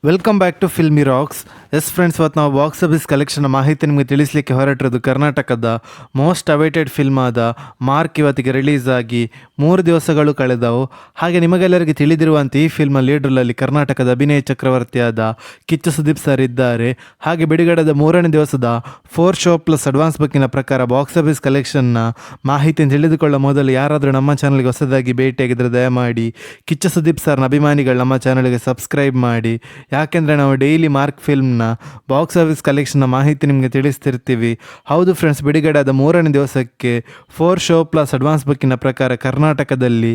Welcome back to Filmy Rocks. Yes friends, ಇವತ್ತು ನಾವು box office collection ಮಾಹಿತಿ ನಿಮಗೆ ತಿಳಿಸಲಿಕ್ಕೆ ಹೊರಟಿರೋದು ಕರ್ನಾಟಕದ ಮೋಸ್ಟ್ ಅವೈಟೆಡ್ ಫಿಲ್ಮ್ ಆದ ಮಾರ್ಕ್ ಇವತ್ತಿಗೆ ರಿಲೀಸ್ ಆಗಿ 3 ದಿವಸಗಳು ಕಳೆದವು. ಹಾಗೆ ನಿಮಗೆಲ್ಲರಿಗೆ ತಿಳಿದಿರುವಂತೆ ಈ ಫಿಲ್ಮ್ ಲೀಡ್ರಲ್ಲಿ ಕರ್ನಾಟಕದ ಅಭಿನಯ ಚಕ್ರವರ್ತಿಯಾದ ಕಿಚ್ಚು ಸುದೀಪ್ ಸರ್ ಇದ್ದಾರೆ. ಹಾಗೆ ಬಿಡುಗಡೆದ 3ನೇ ದಿವಸದ 4 ಶೋ ಪ್ಲಸ್ ಅಡ್ವಾನ್ಸ್ ಬುಕ್ಕಿನ ಪ್ರಕಾರ ಬಾಕ್ಸ್ ಆಫೀಸ್ ಕಲೆಕ್ಷನ್ನ ಮಾಹಿತಿಯನ್ನು ತಿಳಿದುಕೊಳ್ಳೋ ಮೊದಲು ಯಾರಾದರೂ ನಮ್ಮ ಚಾನಲ್ಗೆ ಹೊಸದಾಗಿ ಭೇಟಿಯಾಗಿದ್ದರೆ ದಯಮಾಡಿ ಕಿಚ್ಚು ಸುದೀಪ್ ಸರ್ನ ಅಭಿಮಾನಿಗಳು ನಮ್ಮ ಚಾನಲ್ಗೆ ಸಬ್ಸ್ಕ್ರೈಬ್ ಮಾಡಿ. ಯಾಕೆಂದರೆ ನಾವು ಡೈಲಿ ಮಾರ್ಕ್ ಫಿಲ್ಮ್ನ ಬಾಕ್ಸ್ ಆಫೀಸ್ ಕಲೆಕ್ಷನ್ನ ಮಾಹಿತಿ ನಿಮಗೆ ತಿಳಿಸ್ತಿರ್ತೀವಿ. ಹೌದು ಫ್ರೆಂಡ್ಸ್, ಬಿಡುಗಡೆಯಾದ 3ನೇ ದಿವಸಕ್ಕೆ 4 ಶೋ ಪ್ಲಸ್ ಅಡ್ವಾನ್ಸ್ ಬುಕ್ಕಿನ ಪ್ರಕಾರ ಕರ್ನಾಟಕದಲ್ಲಿ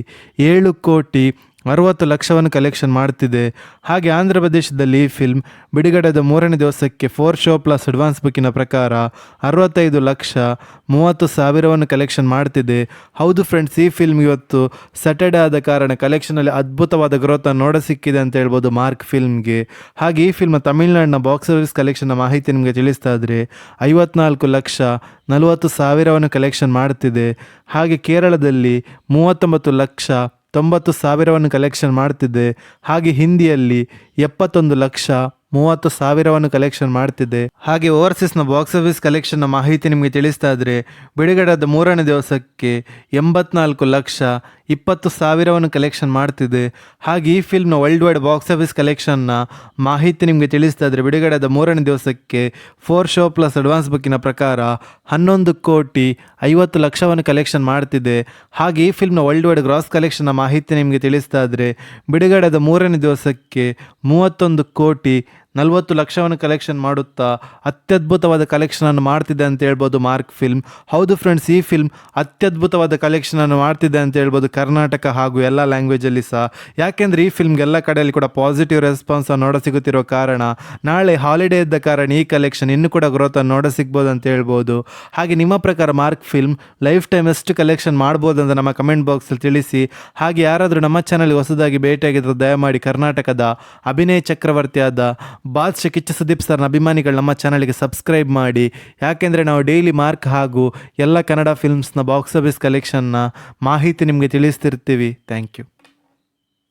7,60,00,000 ಕಲೆಕ್ಷನ್ ಮಾಡ್ತಿದೆ. ಹಾಗೆ ಆಂಧ್ರ ಪ್ರದೇಶದಲ್ಲಿ ಈ ಫಿಲ್ಮ್ ಬಿಡುಗಡೆದ 3ನೇ ದಿವಸಕ್ಕೆ 4 ಶೋ ಪ್ಲಸ್ ಅಡ್ವಾನ್ಸ್ ಬುಕ್ಕಿನ ಪ್ರಕಾರ 65,30,30,000 ಕಲೆಕ್ಷನ್ ಮಾಡ್ತಿದೆ. ಹೌದು ಫ್ರೆಂಡ್ಸ್, ಈ ಫಿಲ್ಮ್ ಇವತ್ತು ಸ್ಯಾಟರ್ಡೇ ಆದ ಕಾರಣ ಕಲೆಕ್ಷನಲ್ಲಿ ಅದ್ಭುತವಾದ ಗ್ರೋತನ್ನು ನೋಡ ಸಿಕ್ಕಿದೆ ಅಂತ ಹೇಳ್ಬೋದು ಮಾರ್ಕ್ ಫಿಲ್ಮ್ಗೆ. ಹಾಗೆ ಈ ಫಿಲ್ಮ್ ತಮಿಳುನಾಡಿನ ಬಾಕ್ಸ್ ಆಫೀಸ್ ಕಲೆಕ್ಷನ್ನ ಮಾಹಿತಿ ನಿಮಗೆ ತಿಳಿಸ್ತಾ ಇದ್ರೆ 54,40,000 ಕಲೆಕ್ಷನ್ ಮಾಡ್ತಿದೆ. ಹಾಗೆ ಕೇರಳದಲ್ಲಿ 39,90,000 ಕಲೆಕ್ಷನ್ ಮಾಡ್ತಿದೆ. ಹಾಗೆ ಹಿಂದಿಯಲ್ಲಿ 71,30,000 ಕಲೆಕ್ಷನ್ ಮಾಡ್ತಿದೆ. ಹಾಗೆ ಓವರ್ಸೀಸ್ನ ಬಾಕ್ಸ್ ಆಫೀಸ್ ಕಲೆಕ್ಷನ್ನ ಮಾಹಿತಿ ನಿಮಗೆ ತಿಳಿಸ್ತಾ ಇದ್ರೆ ಬಿಡುಗಡೆಯಾದ 3ನೇ ದಿವಸಕ್ಕೆ 84,20,000 ಕಲೆಕ್ಷನ್ ಮಾಡ್ತಿದೆ. ಹಾಗೆ ಈ ಫಿಲ್ಮ್ನ ವರ್ಲ್ಡ್ ವೈಡ್ ಬಾಕ್ಸ್ ಆಫೀಸ್ ಕಲೆಕ್ಷನ್ನ ಮಾಹಿತಿ ನಿಮಗೆ ತಿಳಿಸ್ತಾ ಇದ್ರೆ ಬಿಡುಗಡೆಯಾದ 3ನೇ ದಿವಸಕ್ಕೆ 4 ಶೋ ಪ್ಲಸ್ ಅಡ್ವಾನ್ಸ್ ಬುಕ್ಕಿನ ಪ್ರಕಾರ 11,50,00,000 ಕಲೆಕ್ಷನ್ ಮಾಡ್ತಿದೆ. ಹಾಗೆ ಈ ಫಿಲ್ಮ್ನ ವರ್ಲ್ಡ್ ವೈಡ್ ಗ್ರಾಸ್ ಕಲೆಕ್ಷನ್ನ ಮಾಹಿತಿ ನಿಮಗೆ ತಿಳಿಸ್ತಾ ಇದ್ರೆ ಬಿಡುಗಡೆಯಾದ 3ನೇ ದಿವಸಕ್ಕೆ 31,40,00,000 ಕಲೆಕ್ಷನ್ ಮಾಡುತ್ತಾ ಅತ್ಯದ್ಭುತವಾದ ಕಲೆಕ್ಷನನ್ನು ಮಾಡ್ತಿದೆ ಅಂತ ಹೇಳ್ಬೋದು ಮಾರ್ಕ್ ಫಿಲ್ಮ್. ಹೌದು ಫ್ರೆಂಡ್ಸ್, ಈ ಫಿಲ್ಮ್ ಅತ್ಯದ್ಭುತವಾದ ಕಲೆಕ್ಷನನ್ನು ಮಾಡ್ತಿದೆ ಅಂತ ಹೇಳ್ಬೋದು ಕರ್ನಾಟಕ ಹಾಗೂ ಎಲ್ಲ ಲ್ಯಾಂಗ್ವೇಜಲ್ಲಿ ಸಹ. ಯಾಕೆಂದರೆ ಈ ಫಿಲ್ಮ್ಗೆ ಎಲ್ಲ ಕಡೆಯಲ್ಲಿ ಕೂಡ ಪಾಸಿಟಿವ್ ರೆಸ್ಪಾನ್ಸ್ ನೋಡ ಸಿಗುತ್ತಿರೋ ಕಾರಣ ನಾಳೆ ಹಾಲಿಡೇ ಇದ್ದ ಕಾರಣ ಈ ಕಲೆಕ್ಷನ್ ಇನ್ನೂ ಕೂಡ ಗ್ರೋತನ್ನು ನೋಡ ಸಿಗ್ಬೋದು ಅಂತ ಹೇಳ್ಬೋದು. ಹಾಗೆ ನಿಮ್ಮ ಪ್ರಕಾರ ಮಾರ್ಕ್ ಫಿಲ್ಮ್ ಲೈಫ್ ಟೈಮ್ ಎಷ್ಟು ಕಲೆಕ್ಷನ್ ಮಾಡ್ಬೋದು ಅಂತ ನಮ್ಮ ಕಮೆಂಟ್ ಬಾಕ್ಸಲ್ಲಿ ತಿಳಿಸಿ. ಹಾಗೆ ಯಾರಾದರೂ ನಮ್ಮ ಚಾನಲ್ಗೆ ಹೊಸದಾಗಿ ಭೇಟಿಯಾಗಿದ್ದರೆ ದಯಮಾಡಿ ಕರ್ನಾಟಕದ ಅಭಿನಯ ಚಕ್ರವರ್ತಿಯಾದ ಬಾದ್ಶಾ ಕಿಚ್ಚು ಸುದೀಪ್ ಸರ್ನ ಅಭಿಮಾನಿಗಳು ನಮ್ಮ ಚಾನಲ್ಗೆ ಸಬ್ಸ್ಕ್ರೈಬ್ ಮಾಡಿ. ಯಾಕೆಂದರೆ ನಾವು ಡೈಲಿ ಮಾರ್ಕ್ ಹಾಗೂ ಎಲ್ಲ ಕನ್ನಡ ಫಿಲ್ಮ್ಸ್ನ ಬಾಕ್ಸ್ ಆಫೀಸ್ ಕಲೆಕ್ಷನ್ನ ಮಾಹಿತಿ ನಿಮಗೆ ತಿಳಿಸ್ತಿರ್ತೀವಿ. Thank you.